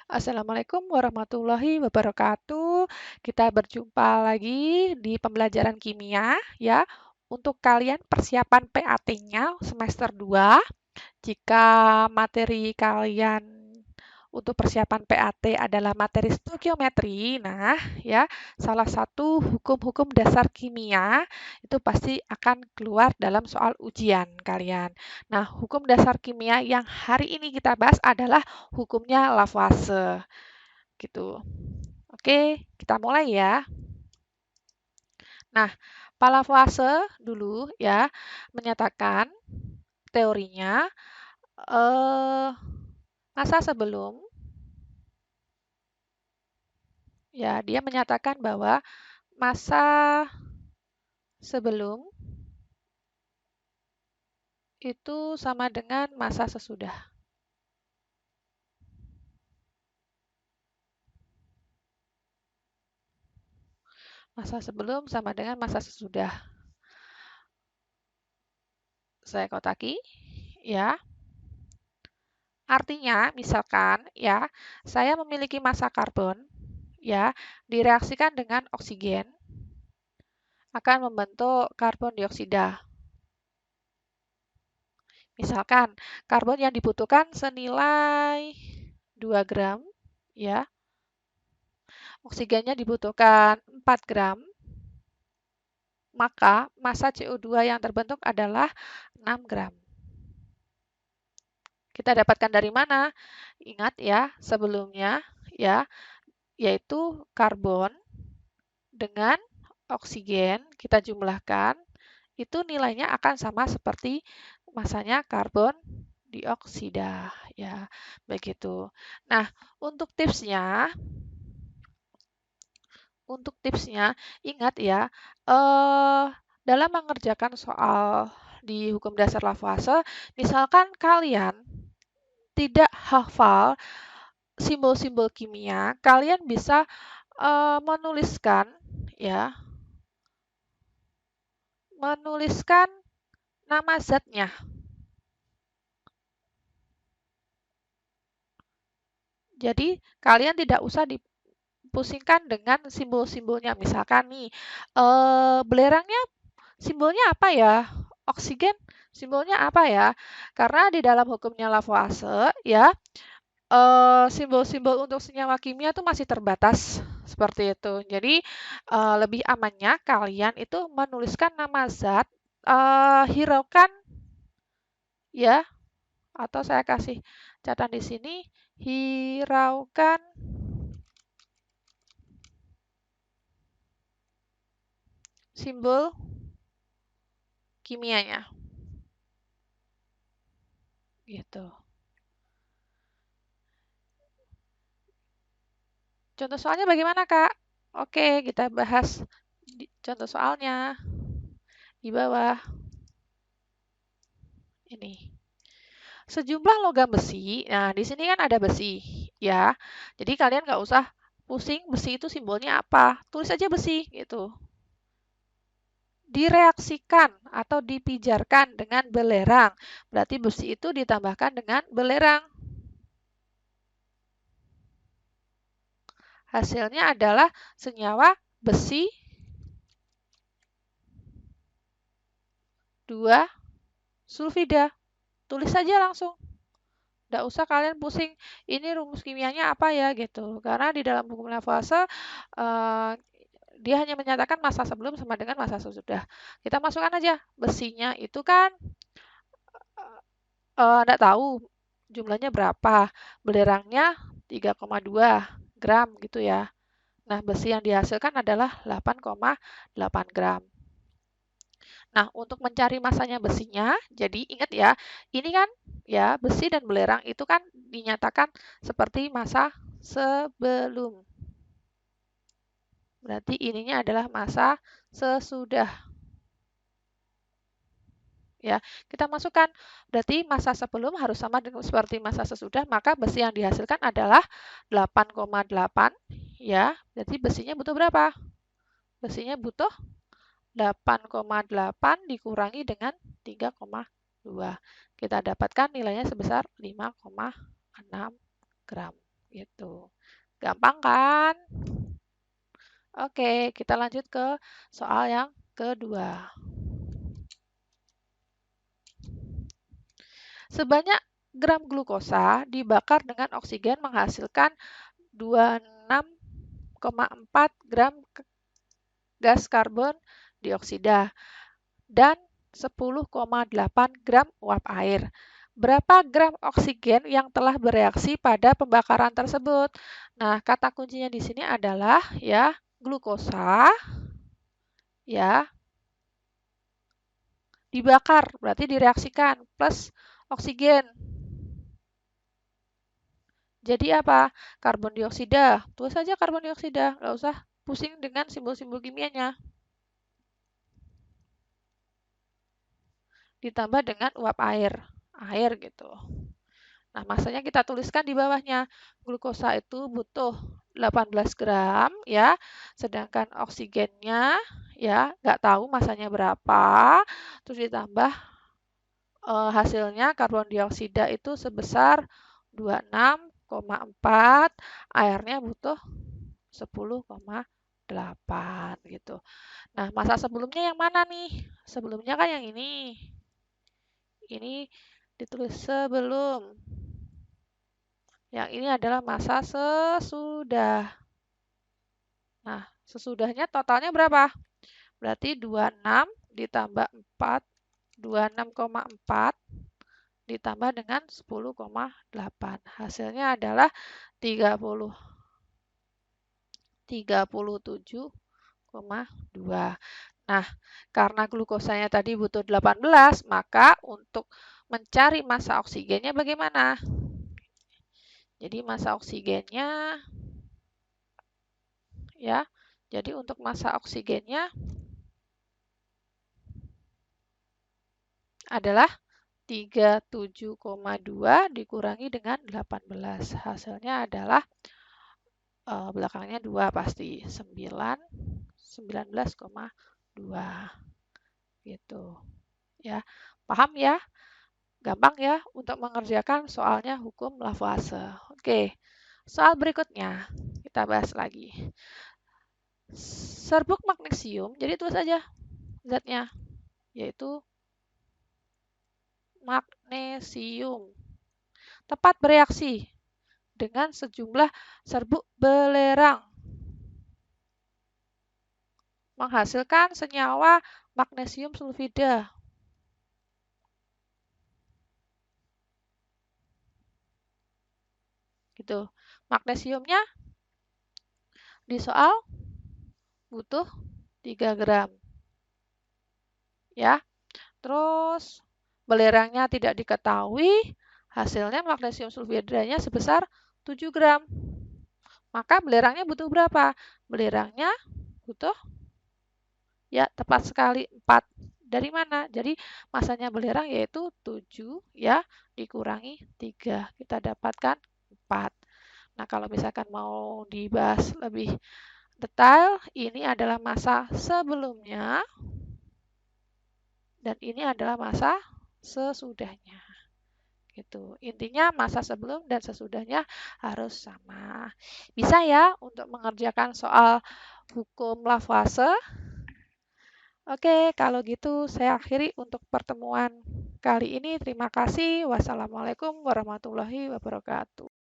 Assalamualaikum warahmatullahi wabarakatuh. Kita berjumpa lagi di pembelajaran kimia ya. Untuk kalian persiapan PAT-nya semester 2, jika materi kalian untuk persiapan PAT adalah materi stoikiometri, nah ya, salah satu hukum-hukum dasar kimia itu pasti akan keluar dalam soal ujian kalian. Nah, hukum dasar kimia yang hari ini kita bahas adalah hukumnya Lavoisier gitu. Oke, kita mulai ya. Nah, Pak Lavoisier dulu ya menyatakan teorinya masa sebelum ya dia menyatakan bahwa masa sebelum itu sama dengan masa sesudah. Masa sebelum sama dengan masa sesudah. Saya kotaki ya. Artinya, misalkan ya, saya memiliki massa karbon ya, direaksikan dengan oksigen akan membentuk karbon dioksida. Misalkan karbon yang dibutuhkan senilai 2 gram ya. Oksigennya dibutuhkan 4 gram. Maka massa CO2 yang terbentuk adalah 6 gram. Kita dapatkan dari mana? Ingat ya, sebelumnya ya, yaitu karbon dengan oksigen kita jumlahkan, itu nilainya akan sama seperti massanya karbon dioksida ya, begitu. Nah, untuk tipsnya ingat ya, dalam mengerjakan soal di hukum dasar Lavoisier, misalkan kalian tidak hafal simbol-simbol kimia, kalian bisa menuliskan ya, menuliskan nama zatnya. Jadi kalian tidak usah dipusingkan dengan simbol-simbolnya. Misalkan nih, belerangnya simbolnya apa ya? Oksigen simbolnya apa ya? Karena di dalam hukumnya Lavoisier ya, simbol-simbol untuk senyawa kimia itu masih terbatas seperti itu. Jadi lebih amannya kalian itu menuliskan nama zat, hiraukan ya, atau saya kasih catatan di sini, hiraukan simbol kimianya. Gitu. Contoh soalnya bagaimana, Kak? Oke, kita bahas contoh soalnya di bawah. Ini. Sejumlah logam besi, nah di sini kan ada besi, ya. Jadi kalian nggak usah pusing besi itu simbolnya apa, tulis aja besi gitu. Direaksikan atau dipijarkan dengan belerang, berarti besi itu ditambahkan dengan belerang. Hasilnya adalah senyawa besi 2 sulfida. Tulis saja langsung. Nggak usah kalian pusing, ini rumus kimianya apa ya gitu. Karena di dalam hukum Lavoisier, dia hanya menyatakan massa sebelum sama dengan massa sesudah. Kita masukkan aja besinya itu kan nggak tahu jumlahnya berapa. Belerangnya 3,2 gram gitu ya. Nah, besi yang dihasilkan adalah 8,8 gram. Nah, untuk mencari massanya besinya, jadi ingat ya, ini kan ya besi dan belerang itu kan dinyatakan seperti massa sebelum. Berarti ininya adalah massa sesudah. Ya, kita masukkan berarti massa sebelum harus sama dengan seperti massa sesudah, maka besi yang dihasilkan adalah 8,8 ya. Berarti besinya butuh berapa? Besinya butuh 8,8 dikurangi dengan 3,2. Kita dapatkan nilainya sebesar 5,6 gram. Gitu. Gampang kan? Oke, kita lanjut ke soal yang kedua. Sebanyak gram glukosa dibakar dengan oksigen menghasilkan 26,4 gram gas karbon dioksida dan 10,8 gram uap air. Berapa gram oksigen yang telah bereaksi pada pembakaran tersebut? Nah, kata kuncinya di sini adalah ya glukosa ya dibakar, berarti direaksikan plus oksigen. Jadi apa? Karbon dioksida. Tulis saja karbon dioksida, nggak usah pusing dengan simbol-simbol kimianya. Ditambah dengan uap air gitu. Nah, masanya kita tuliskan di bawahnya. Glukosa itu butuh 18 gram ya, sedangkan oksigennya ya nggak tahu masanya berapa, terus ditambah hasilnya karbon dioksida itu sebesar 26,4, airnya butuh 10,8 gitu. Nah, masa sebelumnya yang mana nih? Sebelumnya kan yang ini. Ini ditulis sebelum. Yang ini adalah masa sesudah. Nah, sesudahnya totalnya berapa? Berarti 26 ditambah 4, 26,4 ditambah dengan 10,8. Hasilnya adalah 37,2. Nah, karena glukosanya tadi butuh 18, maka untuk mencari massa oksigennya bagaimana? Jadi massa oksigennya ya. Jadi untuk massa oksigennya adalah 37,2 dikurangi dengan 18. Hasilnya adalah belakangnya 2 pasti 19,2 gitu ya. Paham ya? Gampang ya untuk mengerjakan soalnya hukum Lavoisier. Oke. Soal berikutnya kita bahas lagi. Serbuk magnesium, jadi tulis aja zatnya, yaitu magnesium. Tepat bereaksi dengan sejumlah serbuk belerang menghasilkan senyawa magnesium sulfida. Gitu. Magnesiumnya di soal butuh 3 gram. Ya. Terus belerangnya tidak diketahui, hasilnya magnesium sulfidanya sebesar 7 gram. Maka belerangnya butuh berapa? Belerangnya butuh ya tepat sekali 4. Dari mana? Jadi masanya belerang yaitu 7 ya dikurangi 3. Kita dapatkan 4. Nah, kalau misalkan mau dibahas lebih detail, ini adalah massa sebelumnya dan ini adalah massa sesudahnya. Gitu. Intinya masa sebelum dan sesudahnya harus sama. Bisa ya untuk mengerjakan soal hukum Lavoisier. Oke, kalau gitu saya akhiri untuk pertemuan kali ini. Terima kasih. Wassalamualaikum warahmatullahi wabarakatuh.